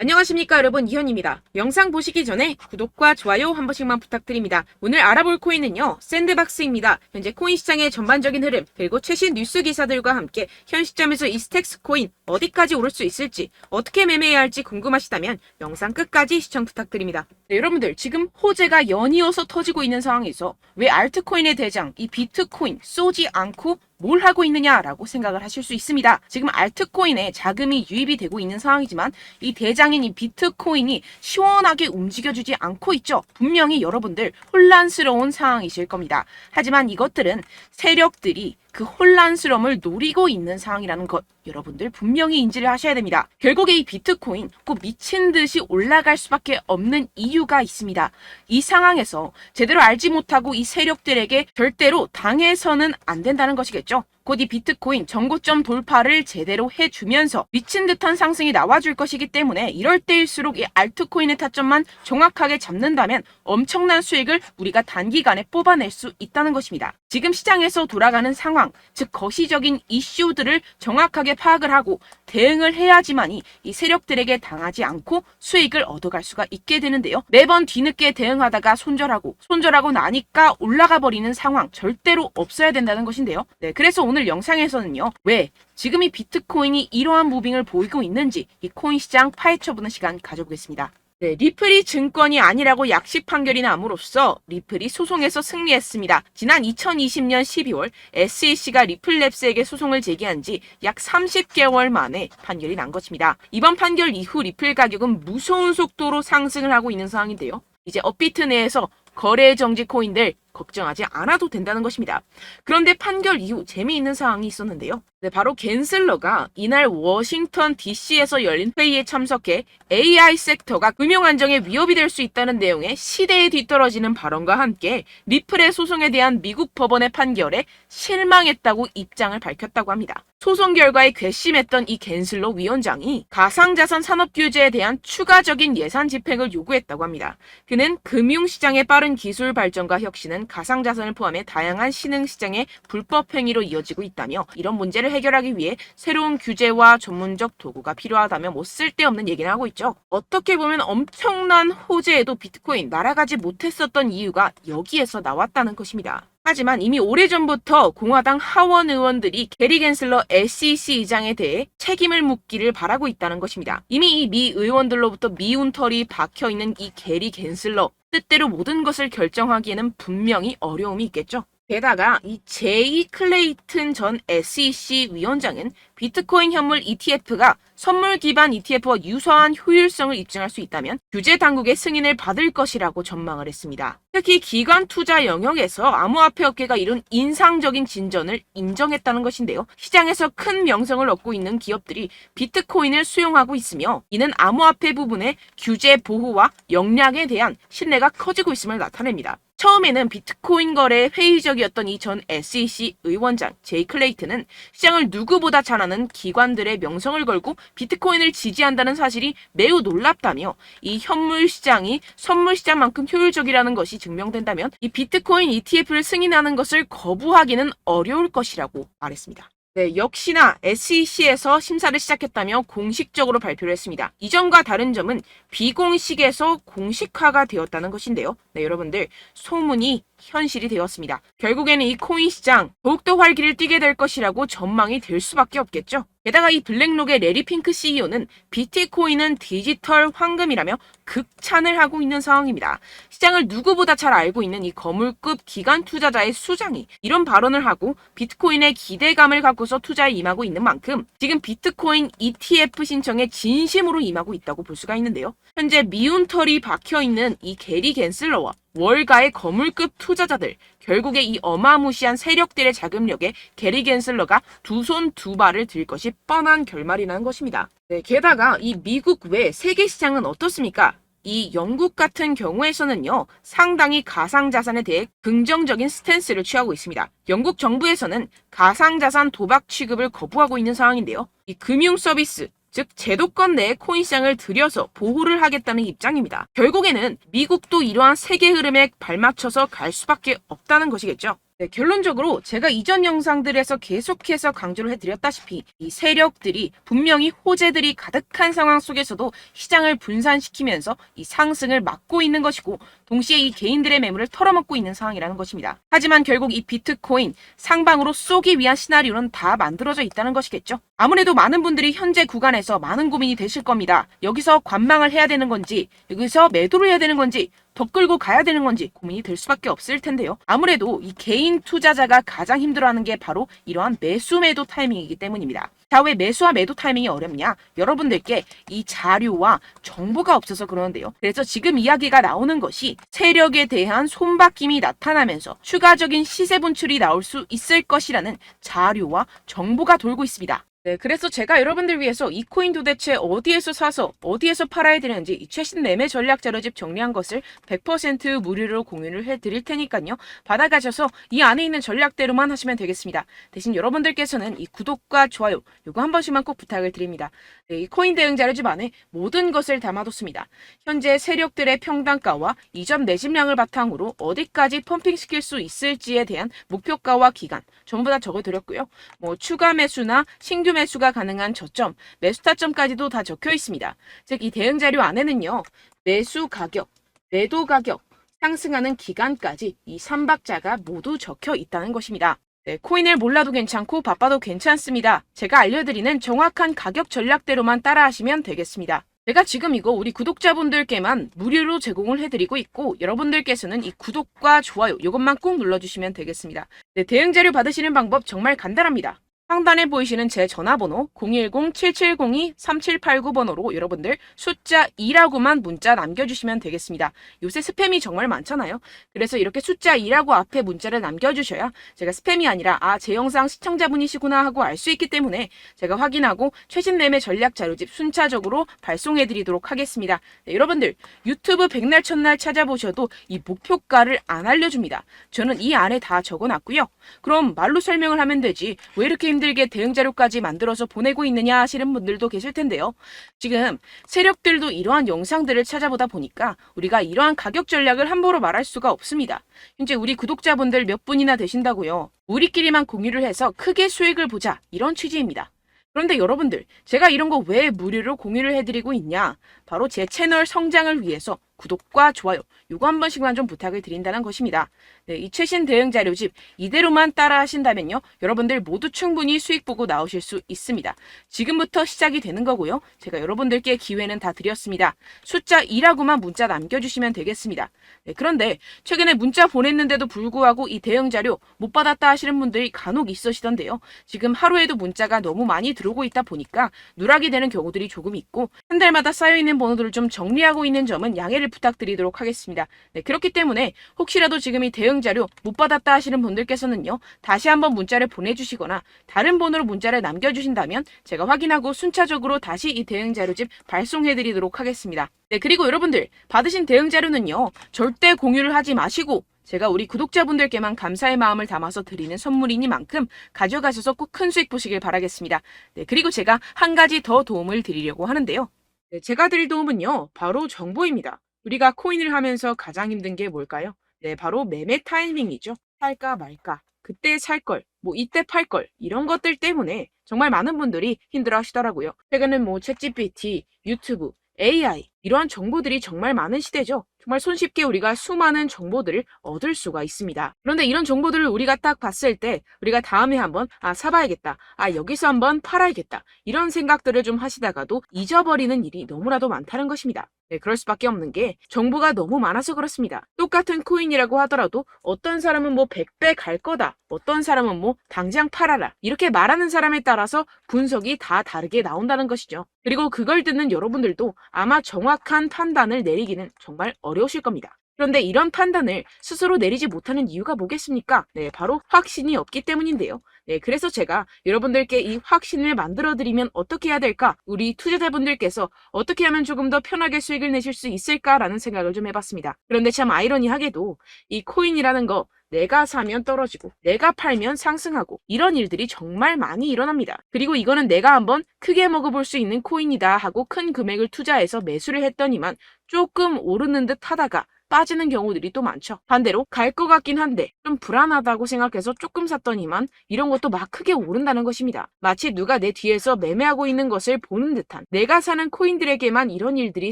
안녕하십니까 여러분, 이현입니다. 영상 보시기 전에 구독과 좋아요 한 번씩만 부탁드립니다. 오늘 알아볼 코인은요, 샌드박스입니다. 현재 코인 시장의 전반적인 흐름, 그리고 최신 뉴스 기사들과 함께 현 시점에서 이 스택스 코인 어디까지 오를 수 있을지, 어떻게 매매해야 할지 궁금하시다면 영상 끝까지 시청 부탁드립니다. 네, 여러분들, 지금 호재가 연이어서 터지고 있는 상황에서 왜 알트코인의 대장, 이 비트코인 쏘지 않고 뭘 하고 있느냐라고 생각을 하실 수 있습니다. 지금 알트코인에 자금이 유입이 되고 있는 상황이지만 이 대장인 이 비트코인이 시원하게 움직여주지 않고 있죠. 분명히 여러분들 혼란스러운 상황이실 겁니다. 하지만 이것들은 세력들이 그 혼란스러움을 노리고 있는 상황이라는 것, 여러분들 분명히 인지를 하셔야 됩니다. 결국에 이 비트코인 꼭 미친 듯이 올라갈 수밖에 없는 이유가 있습니다. 이 상황에서 제대로 알지 못하고 이 세력들에게 절대로 당해서는 안 된다는 것이겠죠. 곧 이 비트코인 전고점 돌파를 제대로 해주면서 미친 듯한 상승이 나와줄 것이기 때문에 이럴 때일수록 이 알트코인의 타점만 정확하게 잡는다면 엄청난 수익을 우리가 단기간에 뽑아낼 수 있다는 것입니다. 지금 시장에서 돌아가는 상황, 즉 거시적인 이슈들을 정확하게 파악을 하고 대응을 해야지만이 이 세력들에게 당하지 않고 수익을 얻어갈 수가 있게 되는데요. 매번 뒤늦게 대응하다가 손절하고 나니까 올라가 버리는 상황 절대로 없어야 된다는 것인데요. 네, 그래서 오늘 영상에서는요, 왜 지금 이 비트코인이 이러한 무빙을 보이고 있는지 이 코인 시장 파헤쳐보는 시간 가져보겠습니다. 네, 리플이 증권이 아니라고 약식 판결이 남으로써 리플이 소송에서 승리했습니다. 지난 2020년 12월 SEC가 리플랩스에게 소송을 제기한 지 약 30개월 만에 판결이 난 것입니다. 이번 판결 이후 리플 가격은 무서운 속도로 상승을 하고 있는 상황인데요. 이제 업비트 내에서 거래 정지 코인들 걱정하지 않아도 된다는 것입니다. 그런데 판결 이후 재미있는 상황이 있었는데요. 네, 바로 갠슬러가 이날 워싱턴 DC에서 열린 회의에 참석해 AI 섹터가 금융 안정에 위협이 될 수 있다는 내용의 시대에 뒤떨어지는 발언과 함께 리플의 소송에 대한 미국 법원의 판결에 실망했다고 입장을 밝혔다고 합니다. 소송 결과에 괘씸했던 이 갠슬러 위원장이 가상자산 산업 규제에 대한 추가적인 예산 집행을 요구했다고 합니다. 그는 금융시장의 빠른 기술 발전과 혁신은 가상자산을 포함해 다양한 신흥시장의 불법 행위로 이어지고 있다며 이런 문제를 해결하기 위해 새로운 규제와 전문적 도구가 필요하다며 쓸데없는 얘기를 하고 있죠. 어떻게 보면 엄청난 호재에도 비트코인 날아가지 못했었던 이유가 여기에서 나왔다는 것입니다. 하지만 이미 오래전부터 공화당 하원 의원들이 게리 갠슬러 SEC 의장에 대해 책임을 묻기를 바라고 있다는 것입니다. 이미 이 미 의원들로부터 미운 털이 박혀있는 이 게리 갠슬러, 뜻대로 모든 것을 결정하기에는 분명히 어려움이 있겠죠. 게다가 이 제이 클레이튼 전 SEC 위원장은 비트코인 현물 ETF가 선물 기반 ETF와 유사한 효율성을 입증할 수 있다면 규제 당국의 승인을 받을 것이라고 전망을 했습니다. 특히 기관 투자 영역에서 암호화폐 업계가 이룬 인상적인 진전을 인정했다는 것인데요. 시장에서 큰 명성을 얻고 있는 기업들이 비트코인을 수용하고 있으며 이는 암호화폐 부분의 규제 보호와 역량에 대한 신뢰가 커지고 있음을 나타냅니다. 처음에는 비트코인 거래에 회의적이었던 이 전 SEC 의원장 제이 클레이튼은 시장을 누구보다 잘 아는 기관들의 명성을 걸고 비트코인을 지지한다는 사실이 매우 놀랍다며 이 현물 시장이 선물 시장만큼 효율적이라는 것이 증명된다면 이 비트코인 ETF를 승인하는 것을 거부하기는 어려울 것이라고 말했습니다. 네, 역시나 SEC에서 심사를 시작했다며 공식적으로 발표를 했습니다. 이전과 다른 점은 비공식에서 공식화가 되었다는 것인데요. 네, 여러분들, 소문이 현실이 되었습니다. 결국에는 이 코인 시장 더욱더 활기를 띠게 될 것이라고 전망이 될 수밖에 없겠죠. 게다가 이 블랙록의 레리 핑크 CEO는 비트코인은 디지털 황금이라며 극찬을 하고 있는 상황입니다. 시장을 누구보다 잘 알고 있는 이 거물급 기관 투자자의 수장이 이런 발언을 하고 비트코인에 기대감을 갖고서 투자에 임하고 있는 만큼 지금 비트코인 ETF 신청에 진심으로 임하고 있다고 볼 수가 있는데요. 현재 미운 털이 박혀있는 이 게리 갠슬러와 월가의 거물급 투자자들, 결국에 이 어마무시한 세력들의 자금력에 게리 갠슬러가 두 손 두 발을 들 것이 뻔한 결말이라는 것입니다. 네, 게다가 이 미국 외 세계 시장은 어떻습니까? 이 영국 같은 경우에서는요, 상당히 가상자산에 대해 긍정적인 스탠스를 취하고 있습니다. 영국 정부에서는 가상자산 도박 취급을 거부하고 있는 상황인데요. 이 금융 서비스, 즉 제도권 내에 코인 시장을 들여서 보호를 하겠다는 입장입니다. 결국에는 미국도 이러한 세계 흐름에 발맞춰서 갈 수밖에 없다는 것이겠죠. 네, 결론적으로 제가 이전 영상들에서 계속해서 강조를 해드렸다시피 이 세력들이 분명히 호재들이 가득한 상황 속에서도 시장을 분산시키면서 이 상승을 막고 있는 것이고 동시에 이 개인들의 매물을 털어먹고 있는 상황이라는 것입니다. 하지만 결국 이 비트코인 상방으로 쏘기 위한 시나리오는 다 만들어져 있다는 것이겠죠. 아무래도 많은 분들이 현재 구간에서 많은 고민이 되실 겁니다. 여기서 관망을 해야 되는 건지 여기서 매도를 해야 되는 건지 더 끌고 가야 되는 건지 고민이 될 수밖에 없을 텐데요. 아무래도 이 개인 투자자가 가장 힘들어하는 게 바로 이러한 매수 매도 타이밍이기 때문입니다. 자, 왜 매수와 매도 타이밍이 어렵냐? 여러분들께 이 자료와 정보가 없어서 그러는데요. 그래서 지금 이야기가 나오는 것이 세력에 대한 손바뀜이 나타나면서 추가적인 시세 분출이 나올 수 있을 것이라는 자료와 정보가 돌고 있습니다. 네, 그래서 제가 여러분들 위해서 이 코인 도대체 어디에서 사서 어디에서 팔아야 되는지 이 최신 매매 전략 자료집 정리한 것을 100% 무료로 공유를 해드릴 테니까요. 받아가셔서 이 안에 있는 전략대로만 하시면 되겠습니다. 대신 여러분들께서는 이 구독과 좋아요 요거 한 번씩만 꼭 부탁을 드립니다. 네, 이 코인 대응 자료집 안에 모든 것을 담아뒀습니다. 현재 세력들의 평단가와 이전 매집량을 바탕으로 어디까지 펌핑시킬 수 있을지에 대한 목표가와 기간 전부 다 적어드렸고요. 뭐 추가 매수나 신규 매수가 가능한 저점, 매수 타점까지도 다 적혀 있습니다. 즉 이 대응 자료 안에는요. 매수 가격, 매도 가격, 상승하는 기간까지 이 3박자가 모두 적혀 있다는 것입니다. 네, 코인을 몰라도 괜찮고 바빠도 괜찮습니다. 제가 알려드리는 정확한 가격 전략대로만 따라하시면 되겠습니다. 제가 지금 이거 우리 구독자분들께만 무료로 제공을 해드리고 있고 여러분들께서는 이 구독과 좋아요 이것만 꼭 눌러주시면 되겠습니다. 네, 대응 자료 받으시는 방법 정말 간단합니다. 상단에 보이시는 제 전화번호 010-7702-3789번호로 여러분들 숫자 2라고만 문자 남겨주시면 되겠습니다. 요새 스팸이 정말 많잖아요. 그래서 이렇게 숫자 2라고 앞에 문자를 남겨주셔야 제가 스팸이 아니라 제 영상 시청자분이시구나 하고 알 수 있기 때문에 제가 확인하고 최신 매매 전략 자료집 순차적으로 발송해드리도록 하겠습니다. 네, 여러분들 유튜브 백날 첫날 찾아보셔도 이 목표가를 안 알려줍니다. 저는 이 안에 다 적어놨고요. 그럼 말로 설명을 하면 되지 왜 이렇게 힘들게 대응 자료까지 만들어서 보내고 있느냐 하시는 분들도 계실 텐데요. 지금 세력들도 이러한 영상들을 찾아보다 보니까 우리가 이러한 가격 전략을 함부로 말할 수가 없습니다. 현재 우리 구독자분들 몇 분이나 되신다고요. 우리끼리만 공유를 해서 크게 수익을 보자 이런 취지입니다. 그런데 여러분들 제가 이런 거 왜 무료로 공유를 해드리고 있냐? 바로 제 채널 성장을 위해서 구독과 좋아요 요거 한 번씩만 좀 부탁을 드린다는 것입니다. 네, 이 최신 대응 자료집 이대로만 따라 하신다면요. 여러분들 모두 충분히 수익 보고 나오실 수 있습니다. 지금부터 시작이 되는 거고요. 제가 여러분들께 기회는 다 드렸습니다. 숫자 2라고만 문자 남겨주시면 되겠습니다. 네, 그런데 최근에 문자 보냈는데도 불구하고 이 대응 자료 못 받았다 하시는 분들이 간혹 있으시던데요. 지금 하루에도 문자가 너무 많이 들어오고 있다 보니까 누락이 되는 경우들이 조금 있고 한 달마다 쌓여있는 번호들을 좀 정리하고 있는 점은 양해를 부탁드리도록 하겠습니다. 네, 그렇기 때문에 혹시라도 지금 이 대응 자료 못 받았다 하시는 분들께서는요. 다시 한번 문자를 보내주시거나 다른 번호로 문자를 남겨주신다면 제가 확인하고 순차적으로 다시 이 대응 자료집 발송해드리도록 하겠습니다. 네, 그리고 여러분들 받으신 대응 자료는요. 절대 공유를 하지 마시고 제가 우리 구독자분들께만 감사의 마음을 담아서 드리는 선물이니만큼 가져가셔서 꼭 큰 수익 보시길 바라겠습니다. 네, 그리고 제가 한 가지 더 도움을 드리려고 하는데요. 네, 제가 드릴 도움은요. 바로 정보입니다. 우리가 코인을 하면서 가장 힘든 게 뭘까요? 네, 바로 매매 타이밍이죠. 살까 말까, 그때 살 걸, 뭐 이때 팔 걸, 이런 것들 때문에 정말 많은 분들이 힘들어 하시더라고요. 최근엔 뭐 챗GPT, 유튜브, AI 이러한 정보들이 정말 많은 시대죠. 정말 손쉽게 우리가 수많은 정보들을 얻을 수가 있습니다. 그런데 이런 정보들을 우리가 딱 봤을 때 우리가 다음에 한번 사봐야겠다. 여기서 한번 팔아야겠다. 이런 생각들을 좀 하시다가도 잊어버리는 일이 너무나도 많다는 것입니다. 네, 그럴 수밖에 없는 게 정보가 너무 많아서 그렇습니다. 똑같은 코인이라고 하더라도 어떤 사람은 뭐 100배 갈 거다. 어떤 사람은 뭐 당장 팔아라. 이렇게 말하는 사람에 따라서 분석이 다 다르게 나온다는 것이죠. 그리고 그걸 듣는 여러분들도 아마 정확한 판단을 내리기는 정말 어려우실 겁니다. 그런데 이런 판단을 스스로 내리지 못하는 이유가 뭐겠습니까? 네, 바로 확신이 없기 때문인데요. 네, 그래서 제가 여러분들께 이 확신을 만들어드리면 어떻게 해야 될까? 우리 투자자분들께서 어떻게 하면 조금 더 편하게 수익을 내실 수 있을까라는 생각을 좀 해봤습니다. 그런데 참 아이러니하게도 이 코인이라는 거 내가 사면 떨어지고 내가 팔면 상승하고 이런 일들이 정말 많이 일어납니다. 그리고 이거는 내가 한번 크게 먹어볼 수 있는 코인이다 하고 큰 금액을 투자해서 매수를 했더니만 조금 오르는 듯 하다가 빠지는 경우들이 또 많죠. 반대로 갈 것 같긴 한데 좀 불안하다고 생각해서 조금 샀더니만 이런 것도 막 크게 오른다는 것입니다. 마치 누가 내 뒤에서 매매하고 있는 것을 보는 듯한, 내가 사는 코인들에게만 이런 일들이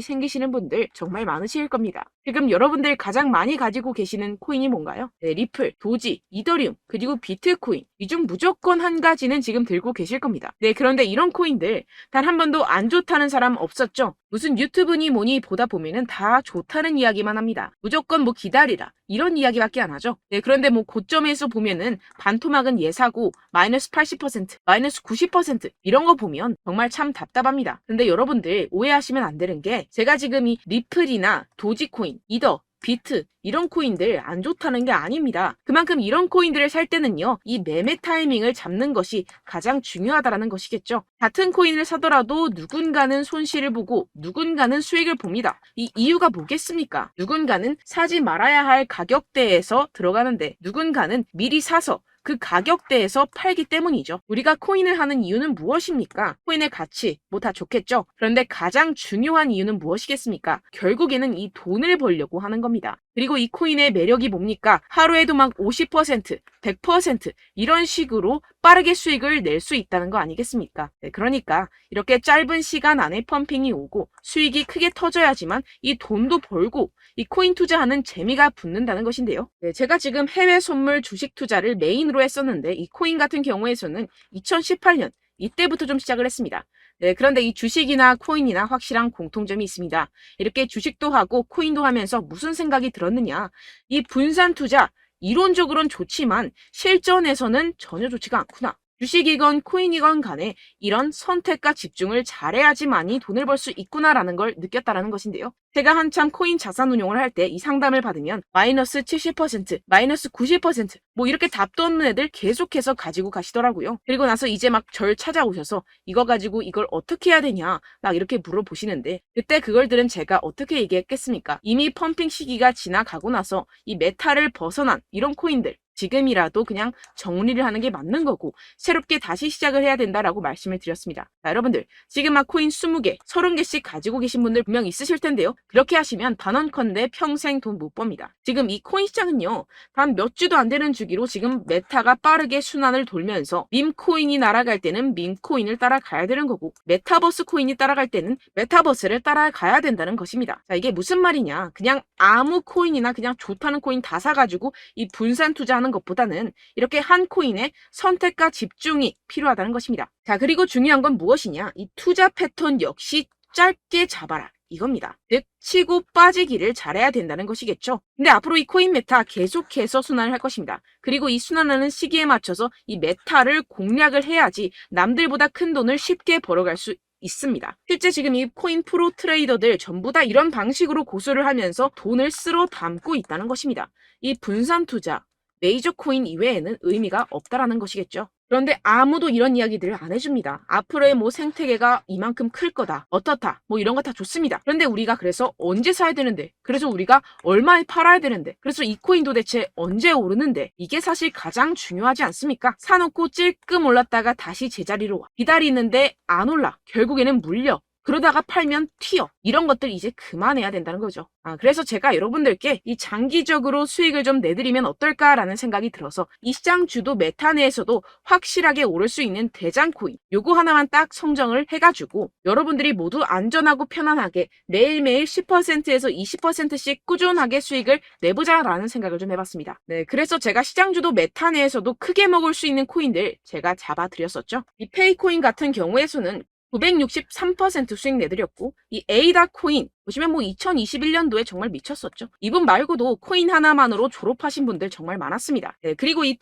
생기시는 분들 정말 많으실 겁니다. 지금 여러분들 가장 많이 가지고 계시는 코인이 뭔가요? 네, 리플, 도지, 이더리움, 그리고 비트코인. 이 중 무조건 한 가지는 지금 들고 계실 겁니다. 네, 그런데 이런 코인들 단 한 번도 안 좋다는 사람 없었죠? 무슨 유튜브니 뭐니 보다 보면은 다 좋다는 이야기만 합니다. 무조건 뭐 기다리라 이런 이야기밖에 안 하죠. 네, 그런데 뭐 고점에서 보면은 반토막은 예사고 마이너스 80%, 마이너스 90% 이런 거 보면 정말 참 답답합니다. 근데 여러분들 오해하시면 안 되는 게, 제가 지금 이 리플이나 도지코인, 이더, 비트 이런 코인들 안 좋다는 게 아닙니다. 그만큼 이런 코인들을 살 때는요, 이 매매 타이밍을 잡는 것이 가장 중요하다는 것이겠죠. 같은 코인을 사더라도 누군가는 손실을 보고 누군가는 수익을 봅니다. 이 이유가 뭐겠습니까? 누군가는 사지 말아야 할 가격대에서 들어가는데 누군가는 미리 사서 그 가격대에서 팔기 때문이죠. 우리가 코인을 하는 이유는 무엇입니까? 코인의 가치, 뭐 다 좋겠죠. 그런데 가장 중요한 이유는 무엇이겠습니까? 결국에는 이 돈을 벌려고 하는 겁니다. 그리고 이 코인의 매력이 뭡니까? 하루에도 막 50%, 100% 이런 식으로 빠르게 수익을 낼 수 있다는 거 아니겠습니까? 네, 그러니까 이렇게 짧은 시간 안에 펌핑이 오고 수익이 크게 터져야지만 이 돈도 벌고 이 코인 투자하는 재미가 붙는다는 것인데요. 네, 제가 지금 해외 선물 주식 투자를 메인으로 했었는데 이 코인 같은 경우에서는 2018년 이때부터 좀 시작을 했습니다. 네, 그런데 이 주식이나 코인이나 확실한 공통점이 있습니다. 이렇게 주식도 하고 코인도 하면서 무슨 생각이 들었느냐? 이 분산 투자, 이론적으로는 좋지만 실전에서는 전혀 좋지가 않구나. 주식이건 코인이건 간에 이런 선택과 집중을 잘해야지만이 돈을 벌 수 있구나라는 걸 느꼈다라는 것인데요. 제가 한참 코인 자산 운용을 할 때 이 상담을 받으면 마이너스 70%, 마이너스 90% 뭐 이렇게 답도 없는 애들 계속해서 가지고 가시더라고요. 그리고 나서 이제 막 절 찾아오셔서 이거 가지고 이걸 어떻게 해야 되냐 막 이렇게 물어보시는데, 그때 그걸 들은 제가 어떻게 얘기했겠습니까? 이미 펌핑 시기가 지나가고 나서 이 메타를 벗어난 이런 코인들 지금이라도 그냥 정리를 하는 게 맞는 거고 새롭게 다시 시작을 해야 된다라고 말씀을 드렸습니다. 자, 여러분들 지금 막 코인 20개, 30개씩 가지고 계신 분들 분명 있으실 텐데요. 그렇게 하시면 단언컨대 평생 돈 못 법니다. 지금 이 코인 시장은요, 단 몇 주도 안 되는 주기로 지금 메타가 빠르게 순환을 돌면서 밈코인이 날아갈 때는 밈코인을 따라가야 되는 거고 메타버스 코인이 따라갈 때는 메타버스를 따라가야 된다는 것입니다. 자, 이게 무슨 말이냐? 그냥 아무 코인이나 그냥 좋다는 코인 다 사가지고 이 분산 투자하는 것보다는 이렇게 한 코인에 선택과 집중이 필요하다는 것입니다. 자, 그리고 중요한 건 무엇이냐? 이 투자 패턴 역시 짧게 잡아라. 이겁니다. 즉 치고 빠지기를 잘해야 된다는 것이겠죠. 근데 앞으로 이 코인 메타 계속해서 순환을 할 것입니다. 그리고 이 순환하는 시기에 맞춰서 이 메타를 공략을 해야지 남들보다 큰 돈을 쉽게 벌어갈 수 있습니다. 실제 지금 이 코인 프로 트레이더들 전부 다 이런 방식으로 고수를 하면서 돈을 쓸어 담고 있다는 것입니다. 이 분산 투자, 메이저 코인 이외에는 의미가 없다라는 것이겠죠. 그런데 아무도 이런 이야기들을 안 해줍니다. 앞으로의 뭐 생태계가 이만큼 클 거다, 어떻다, 뭐 이런 거 다 좋습니다. 그런데 우리가 그래서 언제 사야 되는데, 그래서 우리가 얼마에 팔아야 되는데, 그래서 이 코인 도대체 언제 오르는데, 이게 사실 가장 중요하지 않습니까? 사놓고 찔끔 올랐다가 다시 제자리로 와. 기다리는데 안 올라. 결국에는 물려. 그러다가 팔면 튀어. 이런 것들 이제 그만해야 된다는 거죠. 그래서 제가 여러분들께 이 장기적으로 수익을 좀 내드리면 어떨까라는 생각이 들어서 이 시장 주도 메타 내에서도 확실하게 오를 수 있는 대장 코인 요거 하나만 딱 선정을 해가지고 여러분들이 모두 안전하고 편안하게 매일매일 10%에서 20%씩 꾸준하게 수익을 내보자라는 생각을 좀 해봤습니다. 네, 그래서 제가 시장 주도 메타 내에서도 크게 먹을 수 있는 코인들 제가 잡아드렸었죠. 이 페이코인 같은 경우에서는 963% 수익 내드렸고, 이 에이다 코인 보시면 뭐 2021년도에 정말 미쳤었죠. 이분 말고도 코인 하나만으로 졸업하신 분들 정말 많았습니다. 네, 그리고 이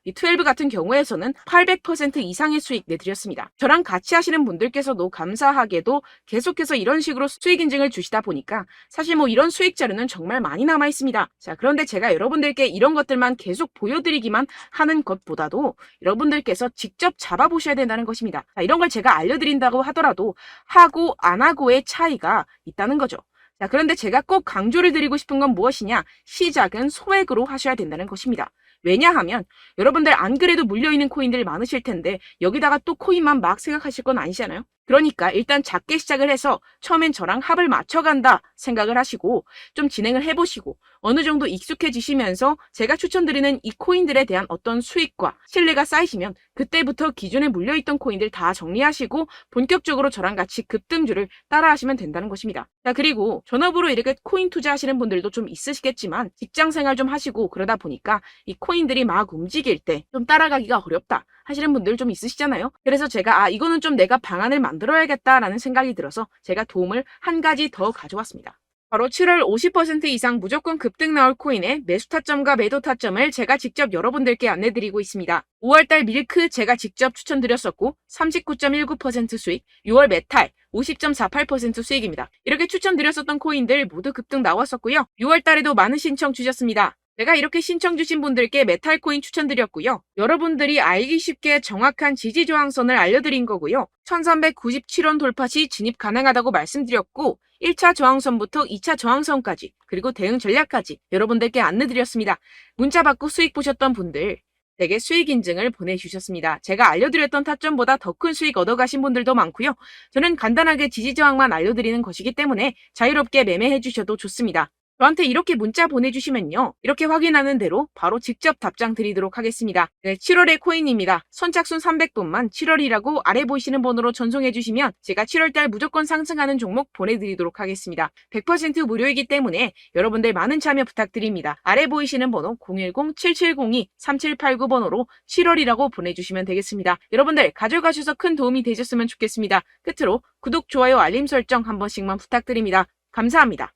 12 같은 경우에서는 800% 이상의 수익 내드렸습니다. 저랑 같이 하시는 분들께서도 감사하게도 계속해서 이런 식으로 수익 인증을 주시다 보니까 사실 뭐 이런 수익 자료는 정말 많이 남아 있습니다. 자, 그런데 제가 여러분들께 이런 것들만 계속 보여드리기만 하는 것보다도 여러분들께서 직접 잡아보셔야 된다는 것입니다. 자, 이런 걸 제가 알려드린다고 하더라도 하고 안 하고의 차이가 있다는 거죠. 자, 그런데 제가 꼭 강조를 드리고 싶은 건 무엇이냐? 시작은 소액으로 하셔야 된다는 것입니다. 왜냐하면 여러분들 안 그래도 물려있는 코인들 많으실 텐데 여기다가 또 코인만 막 생각하실 건 아니잖아요. 그러니까 일단 작게 시작을 해서 처음엔 저랑 합을 맞춰간다 생각을 하시고 좀 진행을 해보시고 어느 정도 익숙해지시면서 제가 추천드리는 이 코인들에 대한 어떤 수익과 신뢰가 쌓이시면 그때부터 기존에 물려있던 코인들 다 정리하시고 본격적으로 저랑 같이 급등주를 따라하시면 된다는 것입니다. 자, 그리고 전업으로 이렇게 코인 투자하시는 분들도 좀 있으시겠지만 직장생활 좀 하시고 그러다 보니까 이 코인들이 막 움직일 때 좀 따라가기가 어렵다 하시는 분들 좀 있으시잖아요. 그래서 제가 이거는 좀 내가 방안을 만들어야겠다라는 생각이 들어서 제가 도움을 한 가지 더 가져왔습니다. 바로 7월 50% 이상 무조건 급등 나올 코인의 매수 타점과 매도 타점을 제가 직접 여러분들께 안내드리고 있습니다. 5월달 밀크 제가 직접 추천드렸었고 39.19% 수익, 6월 메탈 50.48% 수익입니다. 이렇게 추천드렸었던 코인들 모두 급등 나왔었고요. 6월달에도 많은 신청 주셨습니다. 제가 이렇게 신청 주신 분들께 메탈 코인 추천드렸고요. 여러분들이 알기 쉽게 정확한 지지 저항선을 알려드린 거고요. 1397원 돌파 시 진입 가능하다고 말씀드렸고 1차 저항선부터 2차 저항선까지 그리고 대응 전략까지 여러분들께 안내드렸습니다. 문자 받고 수익 보셨던 분들 되게 수익 인증을 보내주셨습니다. 제가 알려드렸던 타점보다 더 큰 수익 얻어가신 분들도 많고요. 저는 간단하게 지지 저항만 알려드리는 것이기 때문에 자유롭게 매매해 주셔도 좋습니다. 저한테 이렇게 문자 보내주시면요. 이렇게 확인하는 대로 바로 직접 답장 드리도록 하겠습니다. 네, 7월의 코인입니다. 선착순 300분만 7월이라고 아래 보이시는 번호로 전송해주시면 제가 7월달 무조건 상승하는 종목 보내드리도록 하겠습니다. 100% 무료이기 때문에 여러분들 많은 참여 부탁드립니다. 아래 보이시는 번호 010-7702-3789번호로 7월이라고 보내주시면 되겠습니다. 여러분들 가져가셔서 큰 도움이 되셨으면 좋겠습니다. 끝으로 구독, 좋아요, 알림 설정 한 번씩만 부탁드립니다. 감사합니다.